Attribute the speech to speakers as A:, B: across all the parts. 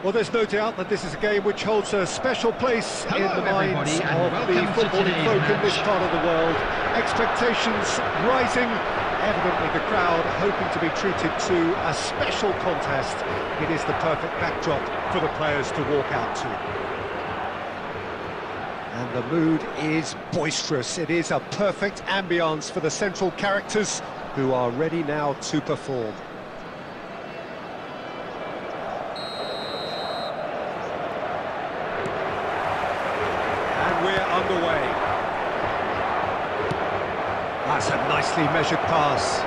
A: Well, there's no doubt that this is a game which holds a special place in the minds of the footballing folk in this part of the world. Expectations rising, evidently the crowd hoping to be treated to a special contest. It is the perfect backdrop for the players to walk out to. And the mood is boisterous. It is a perfect ambience for the central characters who are ready now to perform. Underway. That's a nicely measured pass.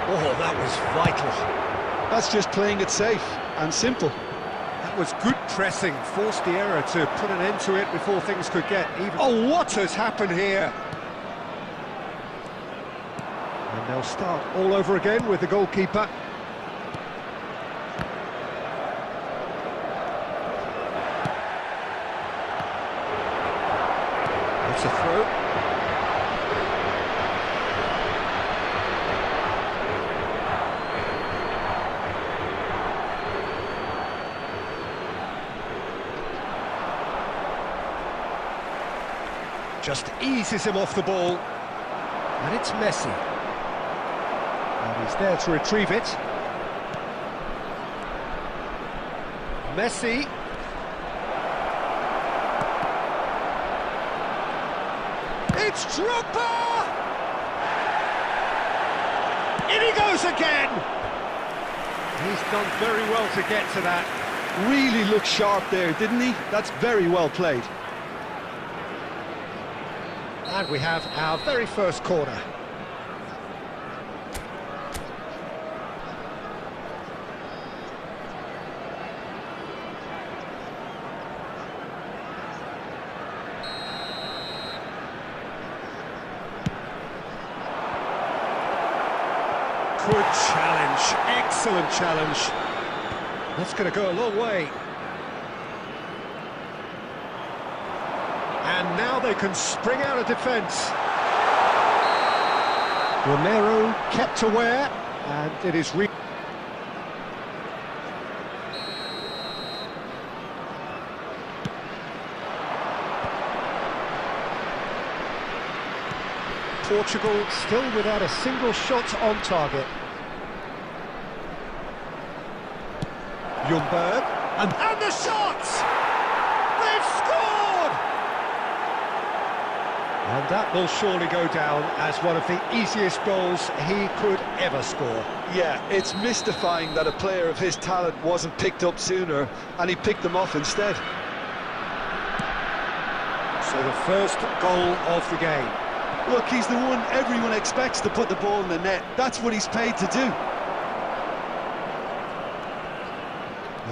A: Oh, that was vital.
B: That's just playing it safe and simple.
A: That was good pressing, forced the error to put an end to it before things could get even. Oh, what has happened here? And they'll start all over again with the goalkeeper. It's a throw. Just eases him off the ball. And it's Messi. And he's there to retrieve it. Messi. It's Drogba! In he goes again! He's done very well to get to that.
B: Really looked sharp there, didn't he? That's very well played.
A: And we have our very first corner. Good challenge, excellent challenge. That's going to go a long way. And now they can spring out of defence. Romero kept aware, and it is Portugal still without a single shot on target. Ljungberg, and the shots! They've scored! And that will surely go down as one of the easiest goals he could ever score.
B: Yeah, it's mystifying that a player of his talent wasn't picked up sooner, and he picked them off instead.
A: So the first goal of the game.
B: Look, he's the one everyone expects to put the ball in the net. That's what he's paid to do.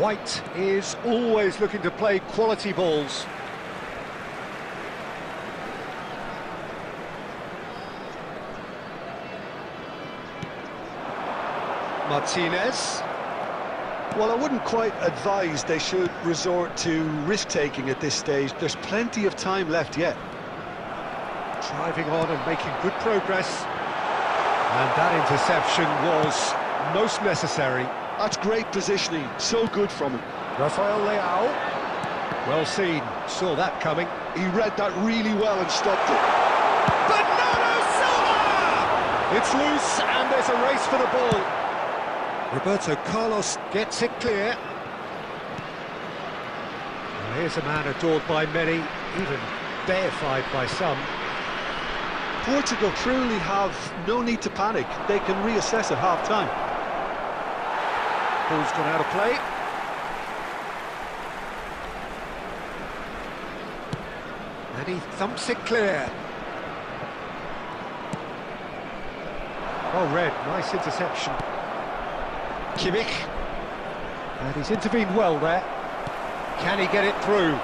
A: White is always looking to play quality balls. Martinez.
B: Well, I wouldn't quite advise they should resort to risk-taking at this stage. There's plenty of time left yet.
A: Driving on and making good progress. And that interception was most necessary.
B: That's great positioning, so good from him.
A: Rafael Leao. Well seen, saw that coming.
B: He read that really well and stopped it.
A: Bernardo Silva! It's loose and there's a race for the ball. Roberto Carlos gets it clear. Well, here's a man adored by many, even deified by some.
B: Portugal truly have no need to panic. They can reassess at half-time.
A: Ball's gone out of play. And he thumps it clear. Well read, nice interception. Kimmich. And he's intervened well there. Can he get it through?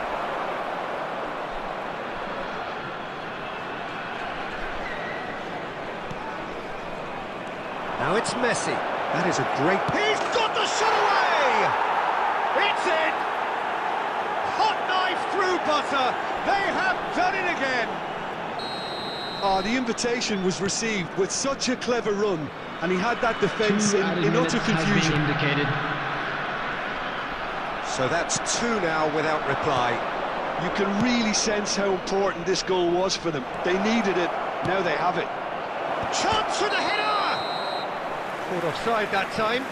A: Now it's Messi. That is a great... He's got the shot away! It's in! Hot knife through butter. They have done it again.
B: Oh, the invitation was received with such a clever run, and he had that defence in utter confusion.
A: So that's two now without reply.
B: You can really sense how important this goal was for them. They needed it, now they have it.
A: Chance for the header! Caught offside that time.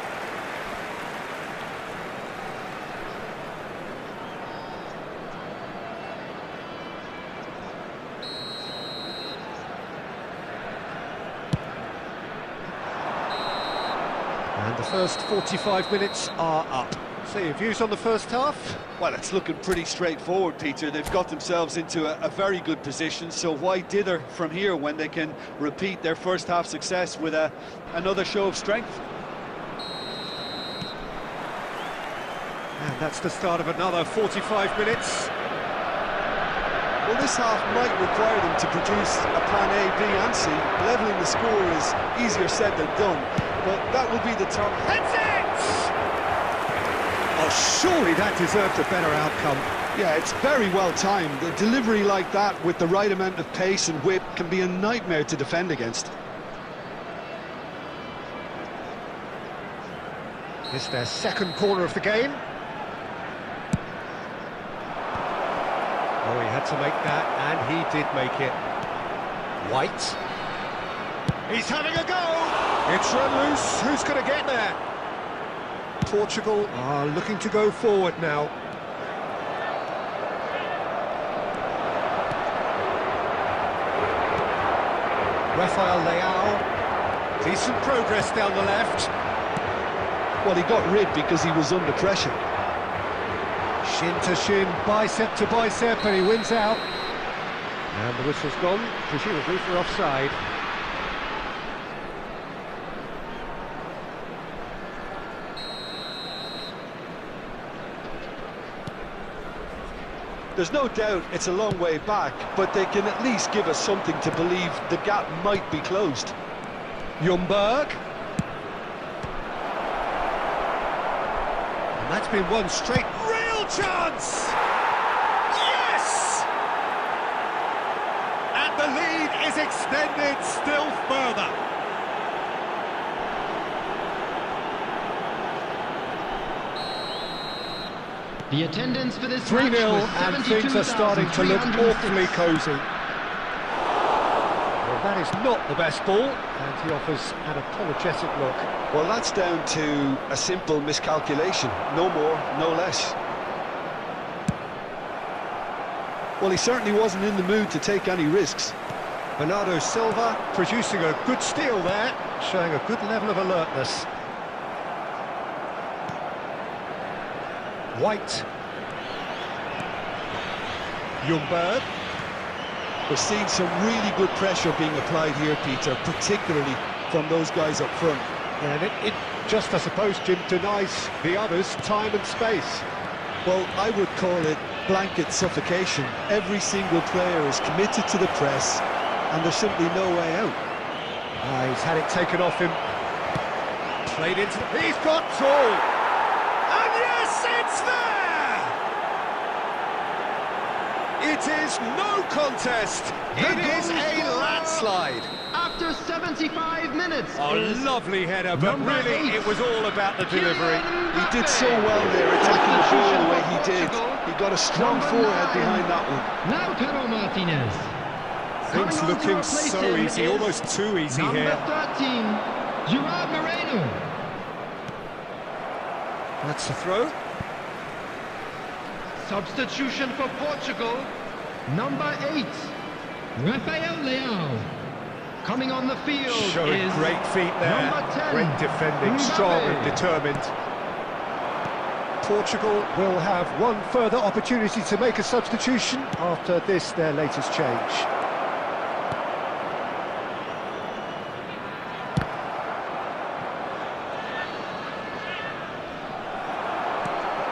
A: And the first 45 minutes are up. So your views on the first half?
B: Well, it's looking pretty straightforward, Peter. They've got themselves into a very good position, so why dither from here when they can repeat their first half success with another show of strength?
A: And that's the start of another 45 minutes.
B: Well, this half might require them to produce a plan A, B and C. Levelling the score is easier said than done, but that will be the top.
A: That's it! Oh, surely that deserved a better outcome.
B: Yeah, it's very well timed. A delivery like that with the right amount of pace and whip can be a nightmare to defend against.
A: It's their second corner of the game. Oh, he had to make that, and he did make it. White. He's having a go! It's run loose. Who's going to get there? Portugal are looking to go forward now. Rafael Leao. Decent progress down the left.
B: Well, he got rid because he was under pressure.
A: Shin to shin, bicep to bicep, and he wins out. And the whistle's gone, presumably for offside.
B: There's no doubt it's a long way back, but they can at least give us something to believe the gap might be closed.
A: Ljungberg. And that's been one straight real chance! Yes! And the lead is extended still further.
C: The attendance for this
A: 3-0
C: match
A: and things are starting to look awfully cosy. Well, that is not the best ball, and he offers an apologetic look.
B: Well, that's down to a simple miscalculation. No more, no less. Well, he certainly wasn't in the mood to take any risks.
A: Bernardo Silva producing a good steal there, showing a good level of alertness. White. Ljungberg.
B: We're seeing some really good pressure being applied here, Peter, particularly from those guys up front.
A: And it just, I suppose, Jim, denies the others time and space.
B: Well, I would call it blanket suffocation. Every single player is committed to the press, and there's simply no way out.
A: He's had it taken off him. Played into... He's got all! And yes, it's there! It is no contest. It is a landslide.
C: After 75 minutes.
A: A lovely header, but really it was all about the delivery.
B: He did so well there, attacking the ball the way he did. He got a strong forehead behind that one.
C: Lautaro Martinez.
A: Things looking so easy, almost too easy here.
C: Number 13, Gerard Moreno.
A: That's the throw.
C: Substitution for Portugal. Number 8, Rafael Leao. Coming on the field
A: Showing
C: is
A: great feet there.
C: number 10,
A: Great defending,
C: Mbappe.
A: strong and determined. Portugal will have one further opportunity to make a substitution after this, their latest change.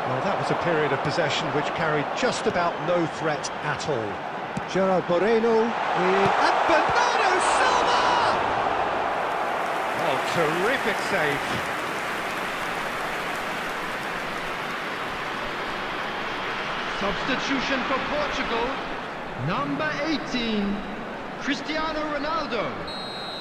A: Well, that was a period of possession which carried just about no threat at all. Gerard Moreno in... And Bernardo Silva! Oh, terrific save.
C: Substitution for Portugal. Number 18, Cristiano Ronaldo.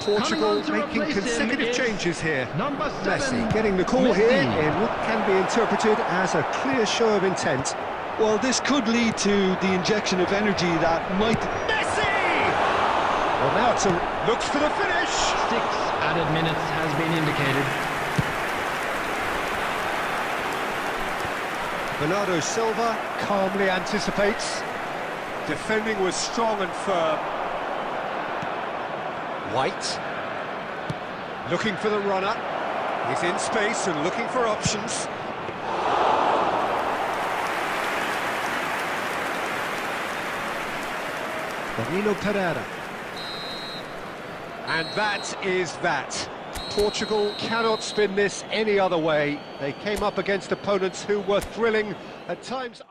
A: Portugal
C: on to
A: making
C: replace him
A: consecutive
C: is
A: changes here.
C: number 7,
A: Messi getting the call
C: Messi.
A: here in what can be interpreted as a clear show of intent.
B: Well, this could lead to the injection of energy that might...
A: Messi! Well, now it's looks for the finish.
C: 6 added minutes has been indicated.
A: Bernardo Silva calmly anticipates. Defending was strong and firm. White. Looking for the runner. He's in space and looking for options. Danilo Pereira. And that is that. Portugal cannot spin this any other way. They came up against opponents who were thrilling at times.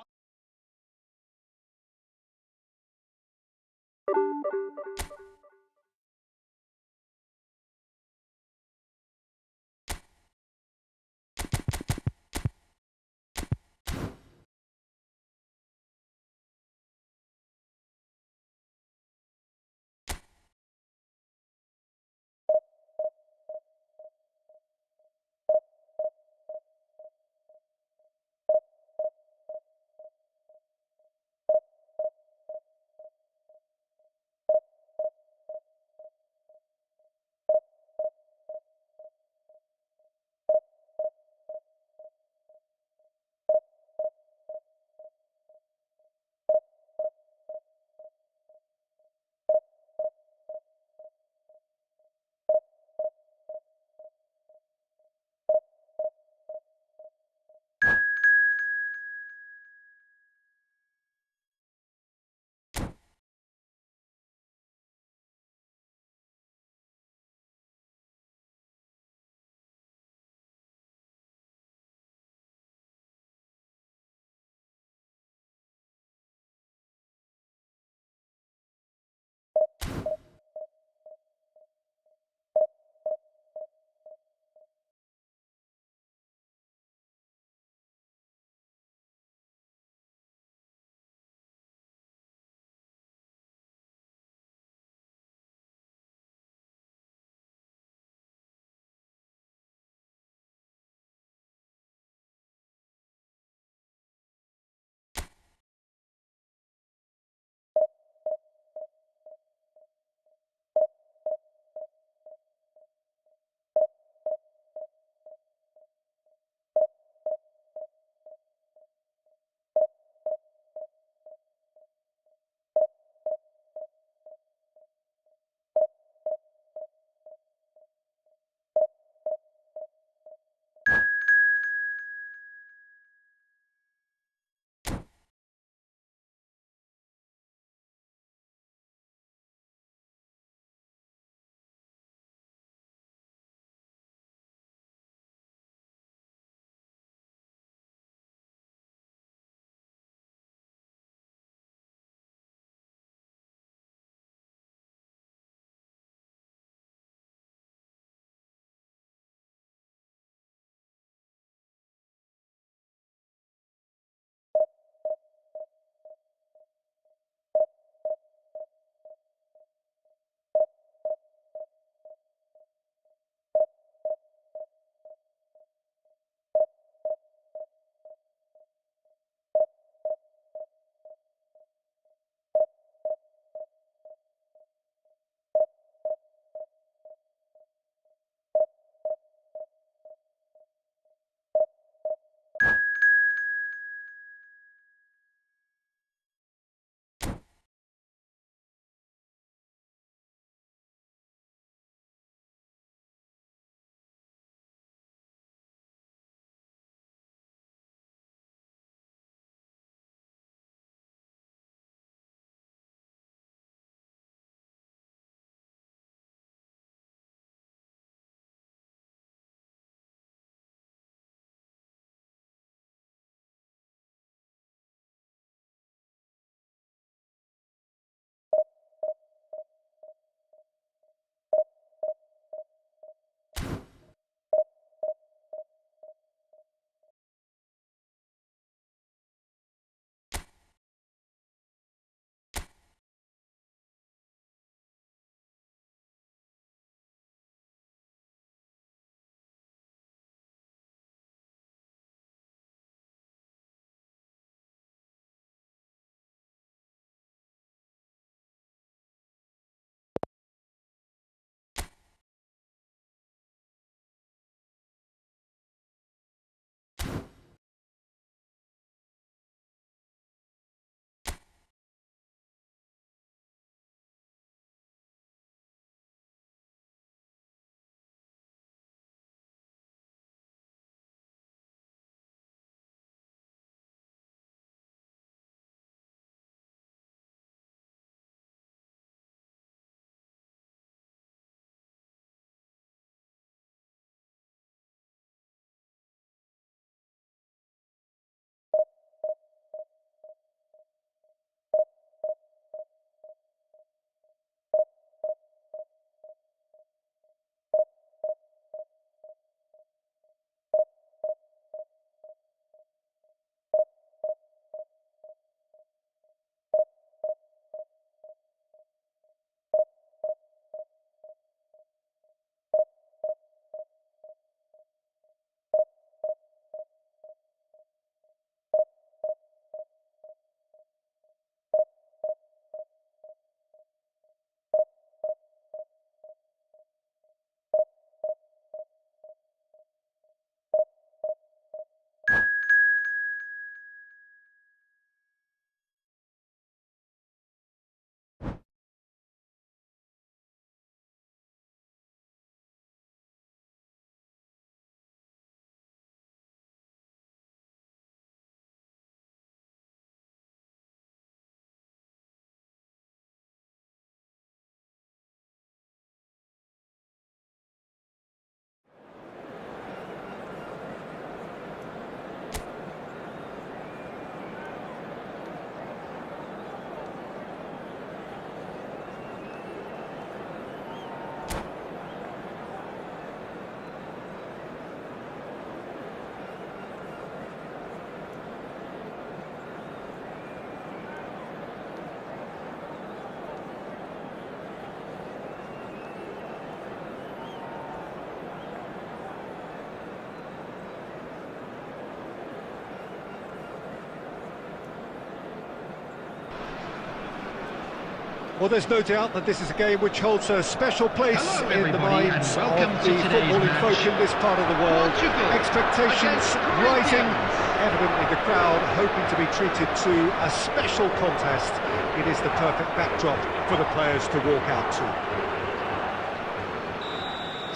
A: Well, there's no doubt that this is a game which holds a special place
C: Hello,
A: in the
C: everybody,
A: minds of
C: and welcome
A: the
C: to today's
A: footballing
C: match.
A: folk in this part of the world.
C: Portugal
A: Expectations
C: against
A: rising,
C: Corinthians.
A: evidently the crowd hoping to be treated to a special contest. It is the perfect backdrop for the players to walk out to.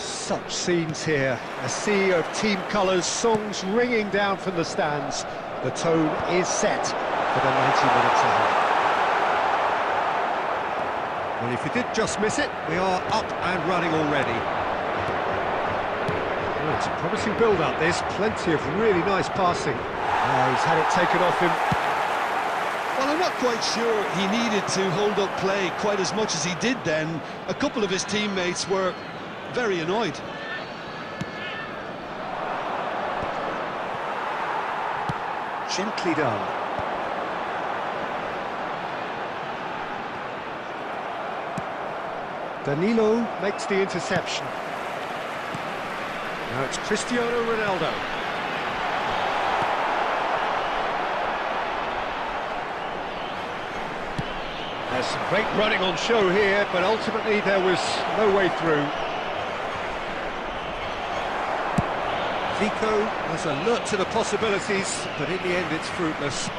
A: Such scenes here, a sea of team colours, songs ringing down from the stands. The tone is set for the 90 minutes ahead. Well, if you did just miss it, we are up and running already. Well, it's a promising build-up, this. Plenty of really nice passing. He's had it taken off him.
B: Well, I'm not quite sure he needed to hold up play quite as much as he did then. A couple of his teammates were very annoyed.
A: Gently done. Danilo makes the interception. Now it's Cristiano Ronaldo. There's some great running on show here, but ultimately there was no way through. Zico was alert to the possibilities, but in the end it's fruitless.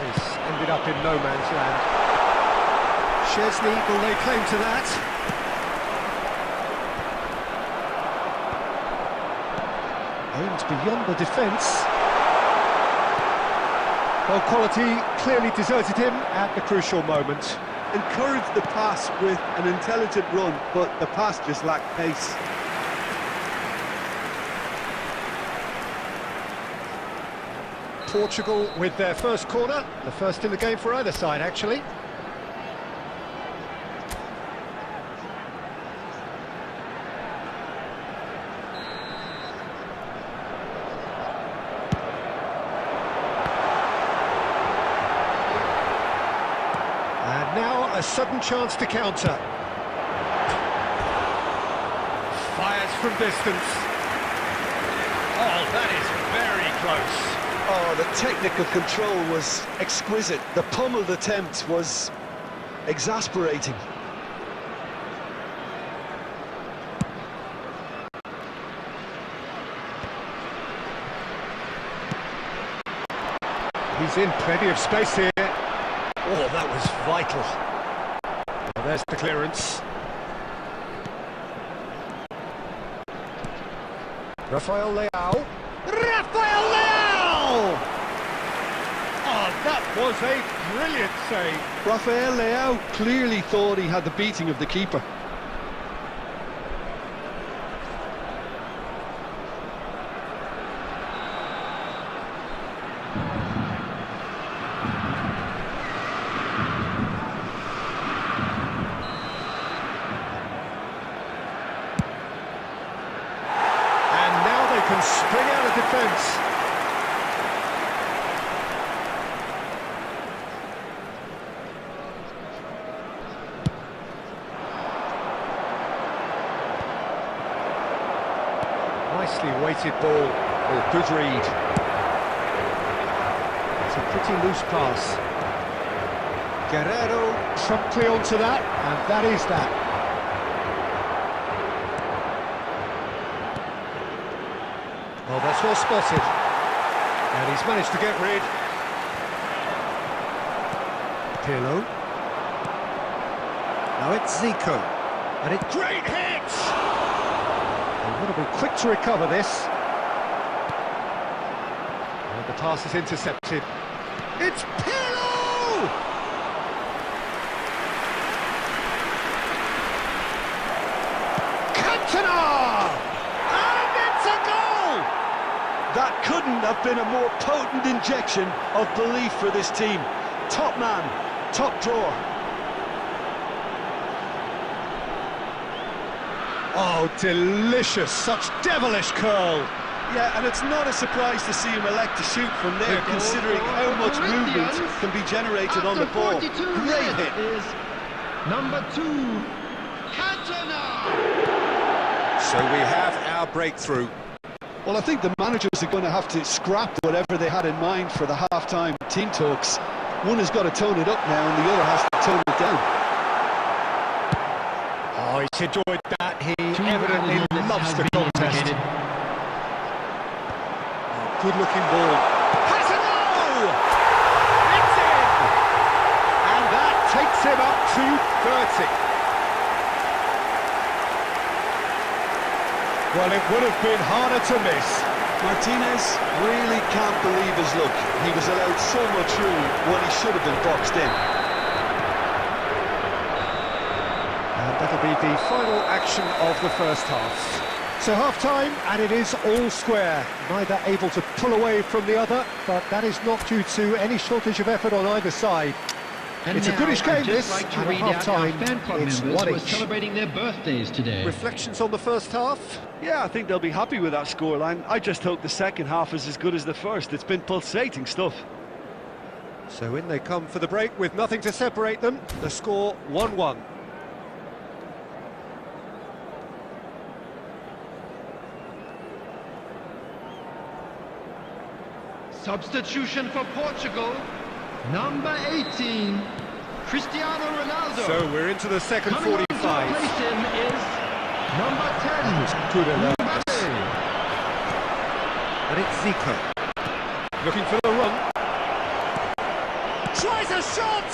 A: He's ended up in no man's land. Chesney will lay claim to that. Aims beyond the defence. Well, quality clearly deserted him at the crucial moment.
B: Encouraged the pass with an intelligent run, but the pass just lacked pace.
A: Portugal with their first corner, the first in the game for either side, actually. And now a sudden chance to counter. Fires from distance. Oh, that is very close.
B: Oh, the technical control was exquisite. The pummeled attempt was exasperating.
A: He's in plenty of space here. Oh, that was vital. Well, there's the clearance. Rafael Leao. Rafael Leao! Oh, that was a brilliant save.
B: Rafael Leao clearly thought he had the beating of the keeper.
A: Can spring out of defence. Nicely weighted ball. Oh, good read. It's a pretty loose pass. Guerrero promptly onto that, and that is that. Well, that's well spotted, and he's managed to get rid. Pirlo. Now it's Zico, and it's great hit! They've got to be quick to recover this. And the pass is intercepted. It's Pirlo! Cantona!
B: That couldn't have been a more potent injection of belief for this team. Top man, top drawer.
A: Oh, delicious, such devilish curl.
B: Yeah, and it's not a surprise to see him elect to shoot from there, considering how much movement can be generated on the ball. Great hit.
C: Is number 2, Cantona.
A: So we have our breakthrough.
B: Well, I think the managers are going to have to scrap whatever they had in mind for the half-time team talks. One has got to tone it up now and the other has to tone it down.
A: Oh, he's enjoyed that. He evidently loves the contest. Oh, good-looking ball. Has a goal! It's in! And that takes him up to 30. Well, it would have been harder to miss.
B: Martinez really can't believe his luck. He was allowed so much room when he should have been boxed in.
A: And that'll be the final action of the first half. So half-time, and it is all square. Neither able to pull away from the other, but that is not due to any shortage of effort on either side.
C: And
A: It's a goodish game, this,
C: like to
A: and
C: read
A: at half-time,
C: fan club
A: it's
C: members who are
A: 1-1.
C: celebrating their birthdays today.
A: Reflections on the first half?
B: Yeah, I think they'll be happy with that scoreline. I just hope the second half is as good as the first. It's been pulsating stuff.
A: So in they come for the break with nothing to separate them. The score 1-1.
C: Substitution for Portugal, number 18, Cristiano Ronaldo.
A: So we're into the second
C: Coming on to
A: 45.
C: replace him is number 10,
A: Was good enough.
C: Mbappe.
A: And it's Zico. Looking for the run. Tries a shot!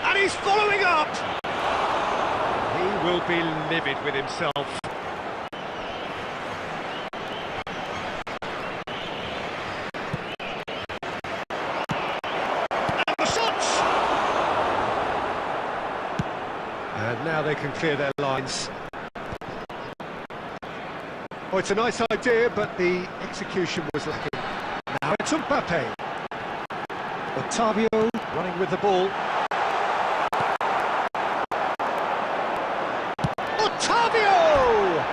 A: And he's following up! He will be livid with himself. And the shots! And now they can clear their lines. Oh, it's a nice idea, but the execution was lacking. Now it's Mbappe. Otavio running with the ball. Otavio!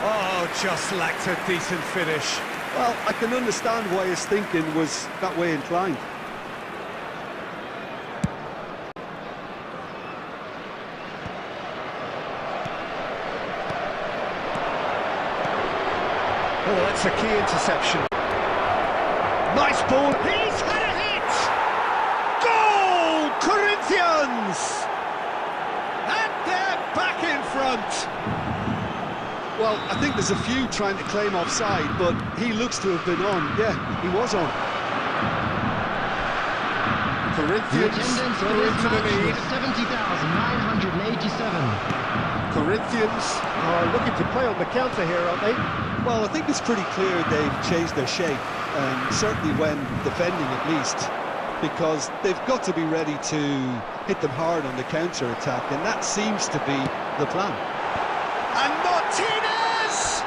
A: Oh, just lacked a decent finish.
B: Well, I can understand why his thinking was that way inclined.
A: Oh, that's a key interception. Nice ball. He's had a hit! Goal! Corinthians! And they're back in front.
B: Well, I think there's a few trying to claim offside, but he looks to have been on. Yeah, he was on.
C: The
A: Corinthians
C: attendance
A: go
C: for this
A: into the
C: match
A: lead.
C: was 70,987.
A: Corinthians are looking to play on the counter here, aren't they?
B: Well, I think it's pretty clear they've changed their shape, certainly when defending at least, because they've got to be ready to hit them hard on the counter-attack, and that seems to be the plan.
A: And Martinez!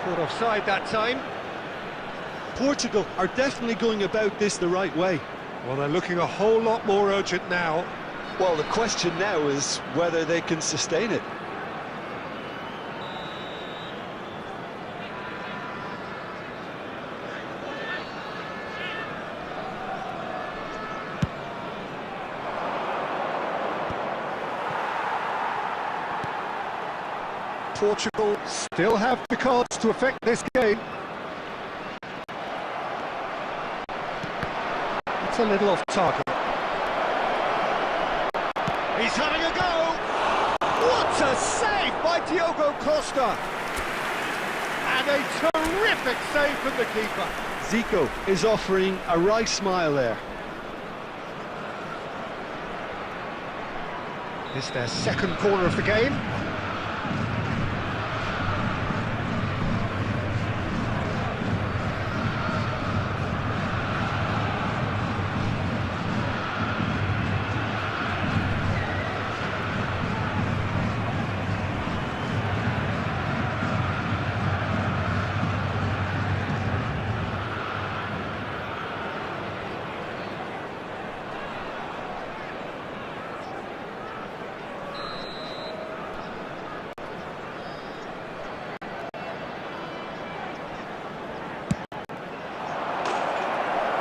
A: Caught offside that time.
B: Portugal are definitely going about this the right way.
A: Well, they're looking a whole lot more urgent now.
B: Well, the question now is whether they can sustain it.
A: Portugal still have the cards to affect this game. It's a little off target. He's having a go! What a save by Diogo Costa! And a terrific save from the keeper.
B: Zico is offering a wry smile there.
A: This is their second corner of the game.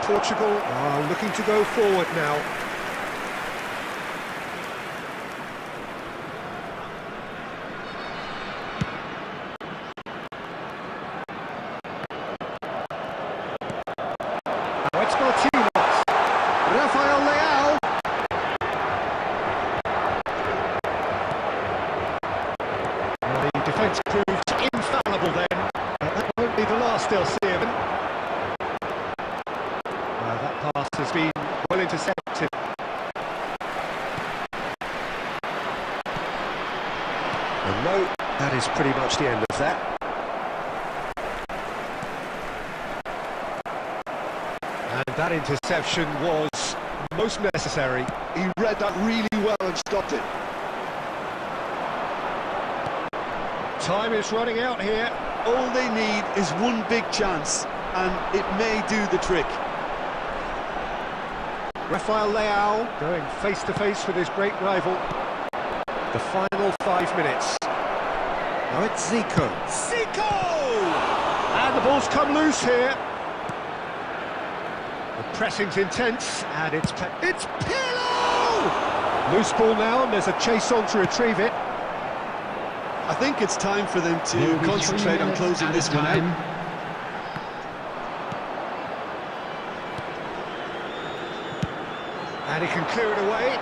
A: Portugal are looking to go forward now. Now it's Martinez. has been well intercepted. And no, that is pretty much the end of that. And that interception was most necessary.
B: He read that really well and stopped it.
A: Time is running out here.
B: All they need is one big chance, and it may do the trick.
A: Rafael Leao going face-to-face with his great rival. The final 5 minutes. Now it's Zico. Zico! And the ball's come loose here. The pressing's intense, and it's Pirlo! Loose ball now, and there's a chase on to retrieve it.
B: I think it's time for them to concentrate on closing this one out.
A: And he can clear it away.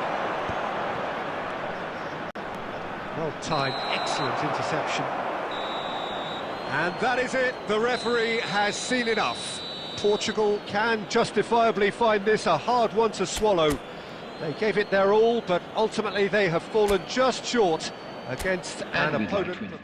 A: Well timed, excellent interception. And that is it, the referee has seen enough. Portugal can justifiably find this a hard one to swallow. They gave it their all, but ultimately they have fallen just short against an opponent.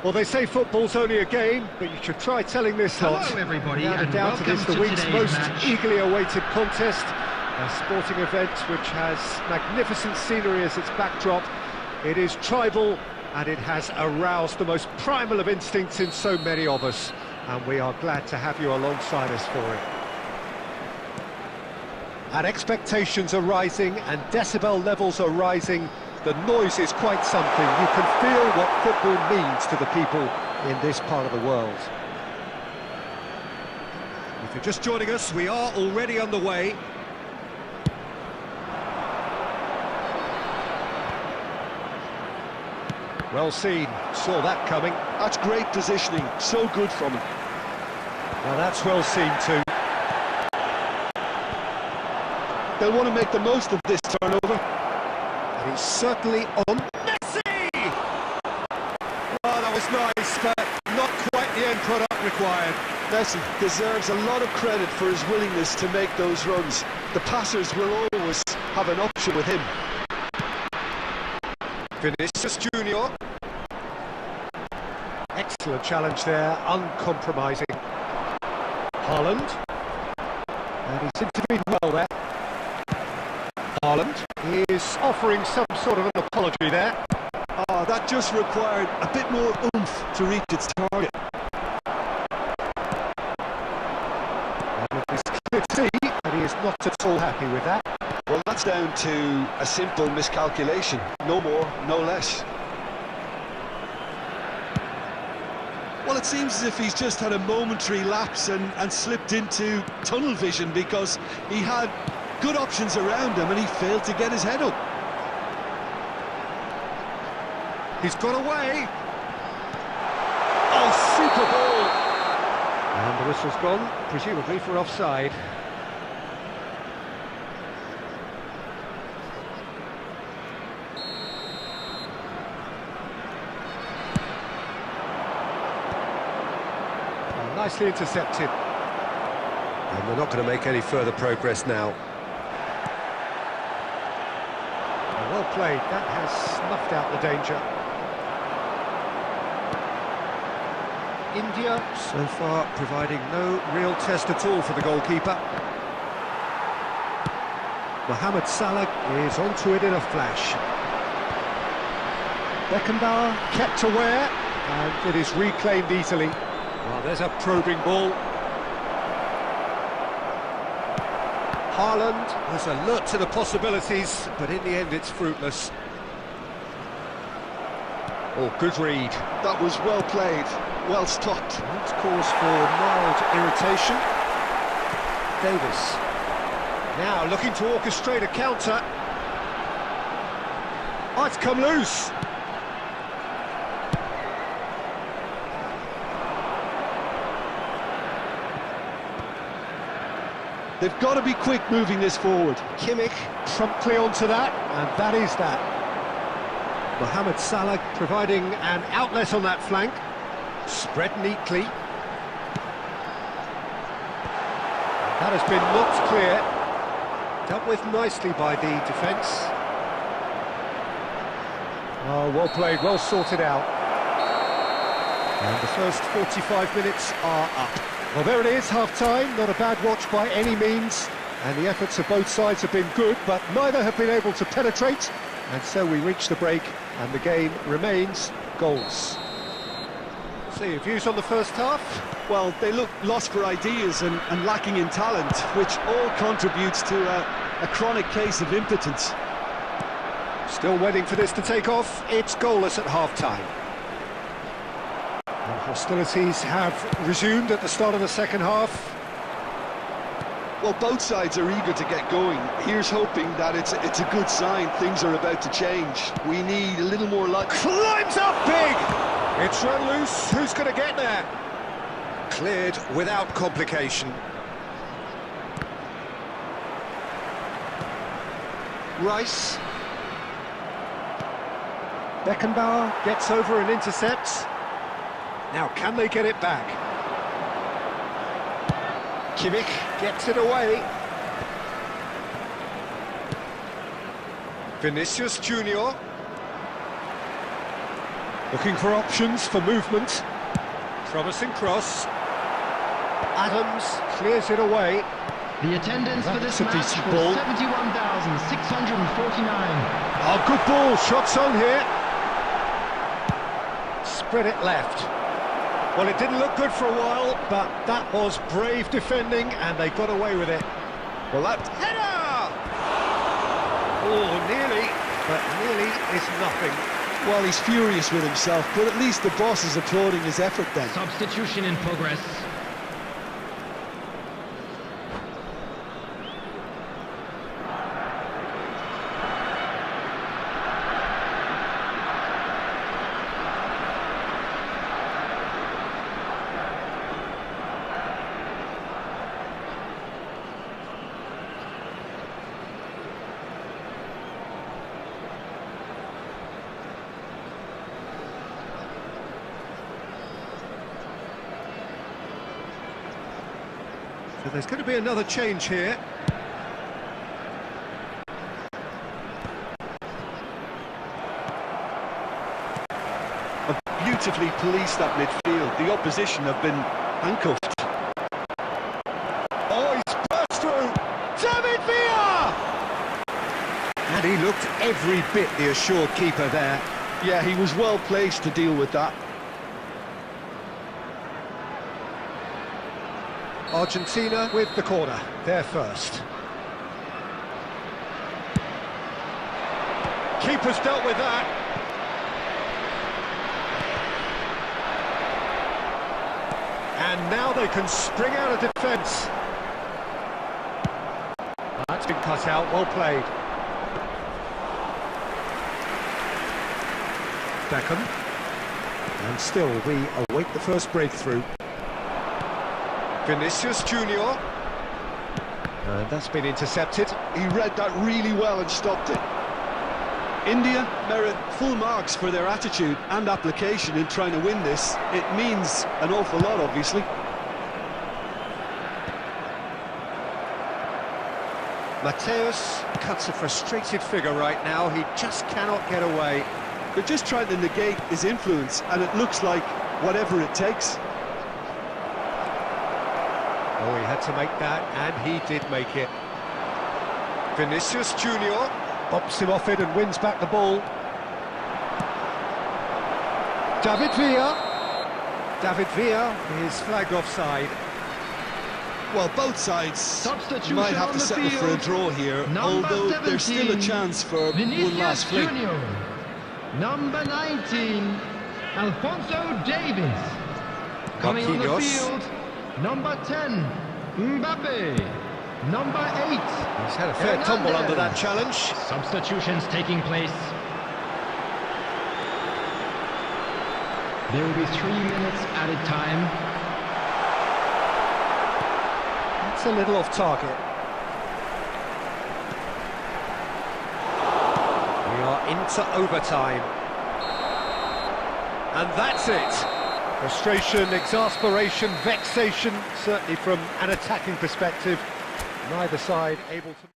A: Well, they say football's only a game, but you should try telling this lot.
C: Hello everybody,
A: Without a
C: and
A: doubt, it is the
C: welcome to
A: week's
C: today's
A: most
C: match.
A: eagerly awaited contest. A sporting event which has magnificent scenery as its backdrop. It is tribal, and it has aroused the most primal of instincts in so many of us. And we are glad to have you alongside us for it. And expectations are rising, and decibel levels are rising. The noise is quite something. You can feel what football means to the people in this part of the world. If you're just joining us, we are already underway. Well seen, saw that coming.
B: That's great positioning, so good from him.
A: Now that's well seen too.
B: They'll want to make the most of this turnover.
A: And he's certainly on. Messi! Oh, that was nice, but not quite the end product required.
B: Messi deserves a lot of credit for his willingness to make those runs. The passers will always have an option with him.
A: Vinicius Junior. Excellent challenge there, uncompromising. Haaland. And he's intervened well there. Haaland is offering some sort of an apology there.
B: Oh, that just required a bit more oomph to reach its target.
A: And it is clear to see that he is not at all happy with that.
B: Well, that's down to a simple miscalculation. No more, no less. Well, it seems as if he's just had a momentary lapse and slipped into tunnel vision, because he had good options around him and he failed to get his head up.
A: He's got away. super ball. And the whistle's gone, presumably for offside. Nicely intercepted. And they're not going to make any further progress now. Well played, that has snuffed out the danger. India, so far, providing no real test at all for the goalkeeper. Mohamed Salah is onto it in a flash. Beckenbauer kept aware, and it is reclaimed easily. Well, there's a probing ball. Haaland was alert to the possibilities, but in the end it's fruitless. Oh, good read.
B: That was well played, well stopped.
A: That's cause for mild irritation. Davis. Now looking to orchestrate a counter. Oh, it's come loose.
B: They've got to be quick moving this forward.
A: Kimmich promptly onto that, and that is that. Mohamed Salah providing an outlet on that flank. Spread neatly. That has been knocked clear. Dealt with nicely by the defence. Oh, well played, well sorted out. And the first 45 minutes are up. Well, there it is, half-time. Not a bad watch by any means. And the efforts of both sides have been good, but neither have been able to penetrate. And so we reach the break, and the game remains goals. So, your views on the first half?
B: Well, they look lost for ideas and lacking in talent, which all contributes to a chronic case of impotence.
A: Still waiting for this to take off. It's goalless at half-time. Hostilities have resumed at the start of the second half.
B: Well, both sides are eager to get going. Here's hoping that it's a good sign. Things are about to change. We need a little more luck.
A: Climbs up big! It's run loose. Who's going to get there? Cleared without complication. Rice. Beckenbauer gets over and intercepts. Now, can they get it back? Kimmich gets it away. Vinicius Junior. Looking for options for movement. Promising cross. Adams clears it away.
C: The attendance for this
A: a
C: match
A: decent
C: was
A: ball.
C: 71,649.
A: Oh, good ball. Shots on here. Spread it left. Well, it didn't look good for a while, but that was brave defending, and they got away with it. Well, that header! Oh, nearly, but nearly is nothing.
B: Well, he's furious with himself, but at least the boss is applauding his effort then.
C: Substitution in progress.
A: So there's going to be another change here.
B: Beautifully policed that midfield. The opposition have been handcuffed.
A: Oh, he's burst through. David Villa! And he looked every bit the assured keeper there.
B: Yeah, he was well placed to deal with that.
A: Argentina with the corner, they're first. Keeper's dealt with that. And now they can spring out of defence. That's been cut out, well played. Beckham. And still, we await the first breakthrough. Vinicius Junior. And that's been intercepted.
B: He read that really well and stopped it. India merit full marks for their attitude and application in trying to win this. It means an awful lot, obviously.
A: Mateus cuts a frustrated figure right now. He just cannot get away.
B: They're just trying to negate his influence, and it looks like whatever it takes.
A: Oh, he had to make that, and he did make it. Vinicius Junior bops him off it and wins back the ball. David Villa. David Villa is flagged offside.
B: Well, both sides
C: Substitution
B: might have
C: on
B: to
C: the
B: settle for a
C: field.
B: draw here,
C: Number
B: although there's still a
C: 17,
B: chance for
C: Vinicius
B: one last fling.
C: Junior. Number 19, Alphonso Davies. Coming on the
A: Marquinhos.
C: field, number 10, Mbappe. Number 8,
A: He's had a fair tumble under that challenge.
C: Substitutions taking place. There will be 3 minutes added time.
A: It's a little off target. We are into overtime. And that's it. Frustration, exasperation, vexation, certainly from an attacking perspective. Neither side able to...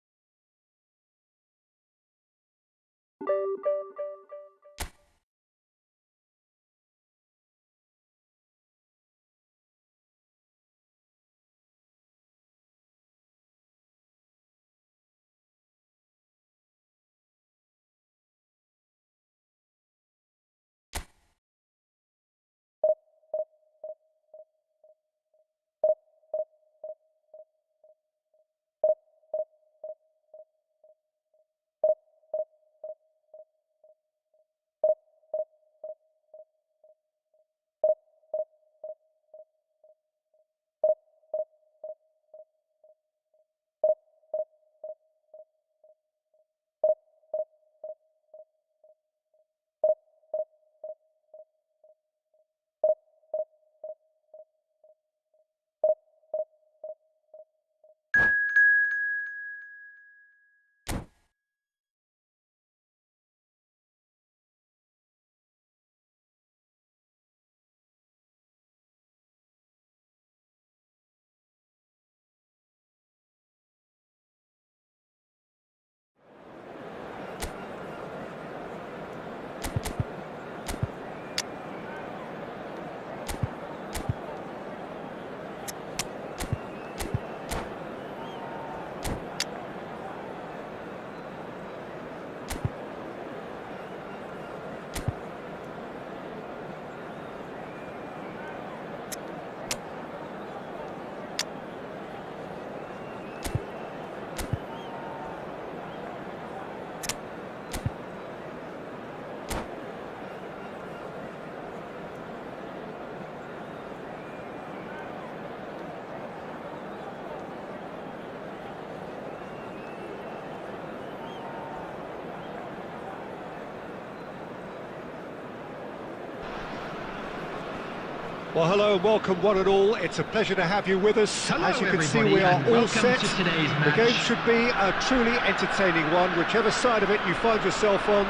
A: Well, hello and welcome one and all. It's a pleasure to have you with us.
C: Hello,
A: as you can see,
C: everybody,
A: we are
C: and
A: all
C: welcome
A: set.
C: to today's
A: The
C: match.
A: game should be a truly entertaining one, whichever side of it you find yourself on.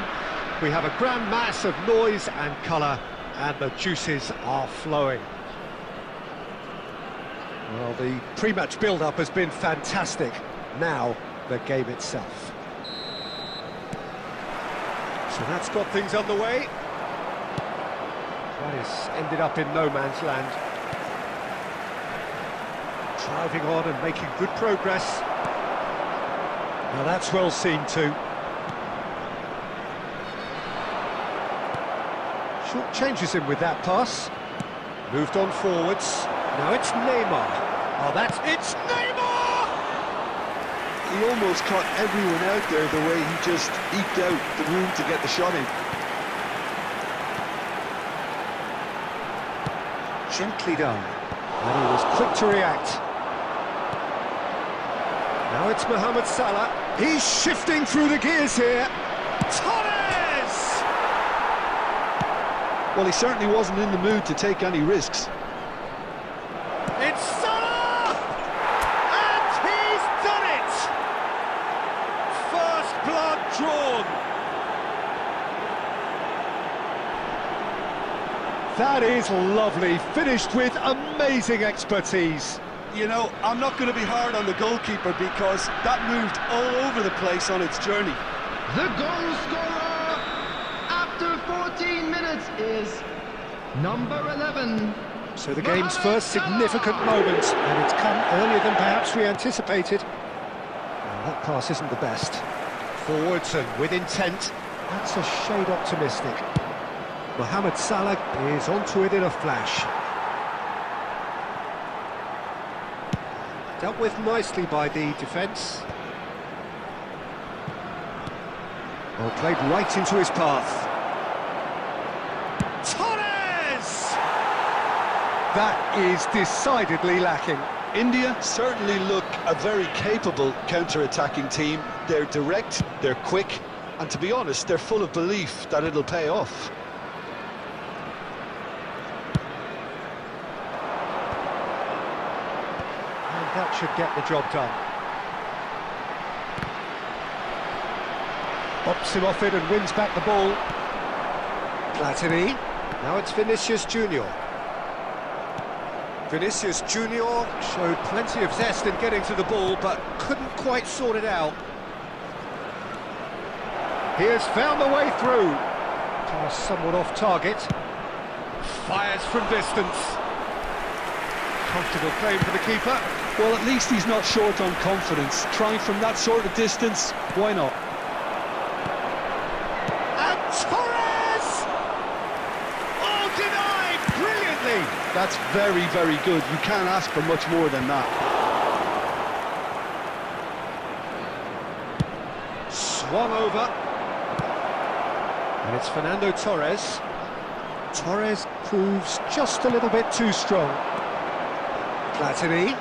A: We have a grand mass of noise and colour, and the juices are flowing. Well, the pre-match build-up has been fantastic. Now, the game itself. So that's got things underway. That has ended up in no man's land. Driving on and making good progress. Now that's well seen too. Short changes him with that pass. Moved on forwards. Now it's Neymar. Oh, it's Neymar!
B: He almost caught everyone out there the way he just eked out the room to get the shot in.
A: Gently done. And he was quick to react. Now it's Mohamed Salah. He's shifting through the gears here. Torres!
B: Well, he certainly wasn't in the mood to take any risks.
A: It's Salah! And he's done it! First blood drawn. That is lovely, finished with amazing expertise.
B: You know, I'm not going to be hard on the goalkeeper because that moved all over the place on its journey.
C: The goal scorer after 14 minutes is number 11.
A: So the game's first significant moment, and it's come earlier than perhaps we anticipated. Well, that pass isn't the best. Forwards and with intent. That's a shade optimistic. Mohamed Salah is onto it in a flash. Dealt with nicely by the defence. Well, played right into his path. Torres! That is decidedly lacking.
B: India certainly look a very capable counter-attacking team. They're direct, they're quick, and to be honest, they're full of belief that it'll pay off.
A: That should get the job done. Bops him off it and wins back the ball. Platini. Now it's Vinicius Junior. Vinicius Junior showed plenty of zest in getting to the ball, but couldn't quite sort it out. He has found the way through. Pass somewhat off target. Fires from distance. Comfortable claim for the keeper.
B: Well, at least he's not short on confidence. Trying from that sort of distance, why not?
A: And Torres! Oh, denied brilliantly!
B: That's very, very good. You can't ask for much more than that.
A: Swung over. And it's Fernando Torres. Torres proves just a little bit too strong. Platini.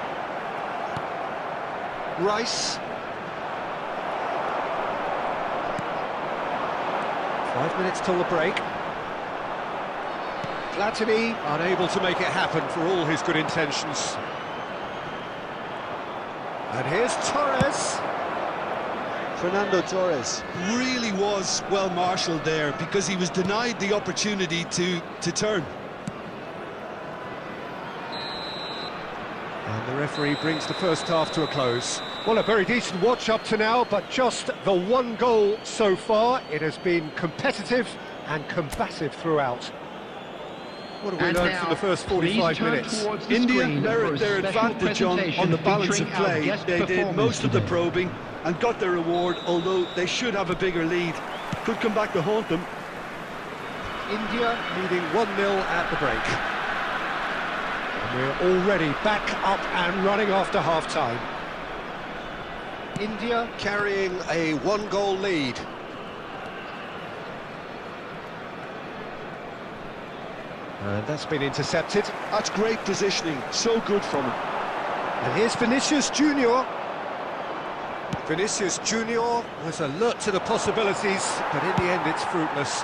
A: Rice. 5 minutes till the break. Platini unable to make it happen for all his good intentions. And here's Torres.
B: Fernando Torres really was well marshalled there because he was denied the opportunity to turn.
A: And the referee brings the first half to a close. Well, a very decent watch up to now, but just the one goal so far. It has been competitive and combative throughout. What have we learned from the first 45 minutes?
B: India merit their advantage on the balance of play. They did most of the probing and got their reward, although they should have a bigger lead. Could come back to haunt them.
A: India leading 1-0 at the break. We're already back up and running after half-time. India carrying a one-goal lead. And that's been intercepted.
B: That's great positioning, so good from him.
A: And here's Vinicius Junior. Vinicius Junior was alert to the possibilities, but in the end it's fruitless.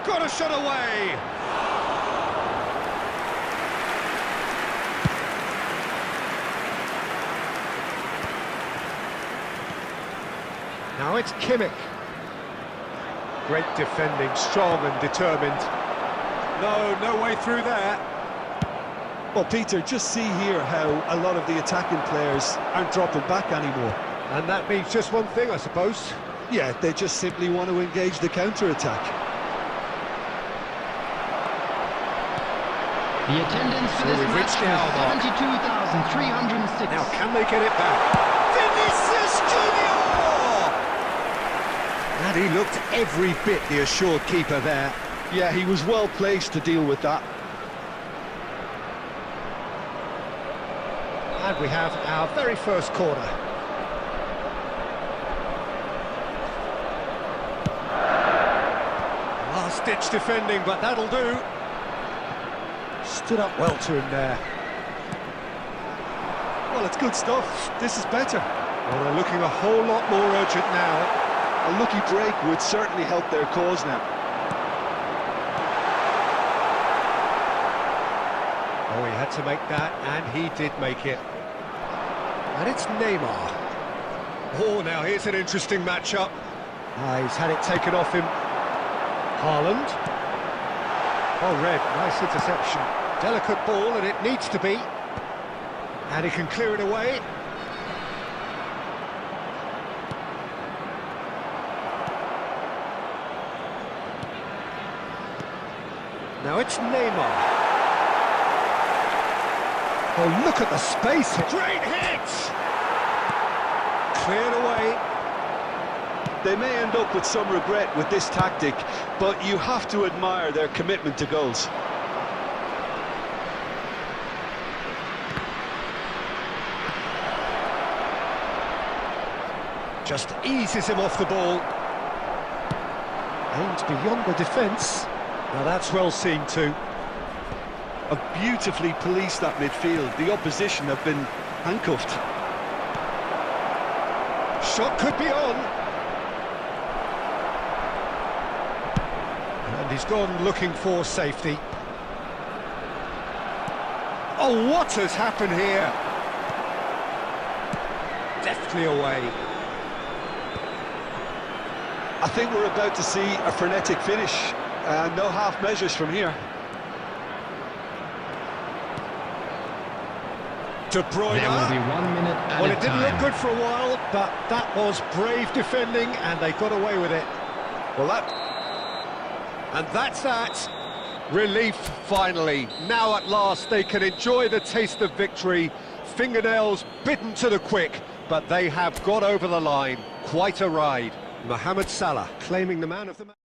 A: Got a shot away! Now it's Kimmich. Great defending, strong and determined. No way through there.
B: Well, Peter, just see here how a lot of the attacking players aren't dropping back anymore.
A: And that means just one thing, I suppose.
B: Yeah, they just simply want to engage the counter-attack.
C: The attendance for this match is 72,306.
A: Now, can they get it back? Vinicius Junior! And he looked every bit the assured keeper there.
B: Yeah, he was well placed to deal with that.
A: And we have our very first corner. Last-ditch defending, but that'll do. Stood up well to him there.
B: Well, it's good stuff. This is better.
A: Well, they're looking a whole lot more urgent now.
B: A lucky break would certainly help their cause now.
A: Oh, he had to make that, and he did make it. And it's Neymar. Oh, now here's an interesting matchup. He's had it taken off him. Haaland. Oh, Red, nice interception. Delicate ball, and it needs to be. And he can clear it away. Now it's Neymar. Oh, look at the space. Great hit! Cleared away.
B: They may end up with some regret with this tactic, but you have to admire their commitment to goals.
A: Just eases him off the ball. Aimed beyond the defence. Now that's well seen too.
B: Have beautifully policed that midfield. The opposition have been handcuffed.
A: Shot could be on. And he's gone looking for safety. Oh, what has happened here? Deftly away.
B: I think we're about to see a frenetic finish. No half measures from here.
A: De Bruyne.
C: There will be 1 minute at
A: Well,
C: a
A: it didn't
C: time.
A: look good for a while, but that was brave defending, and they got away with it. Well, and that's that. Relief, finally. Now, at last, they can enjoy the taste of victory. Fingernails bitten to the quick, but they have got over the line. Quite a ride. Mohamed Salah claiming the man of the match.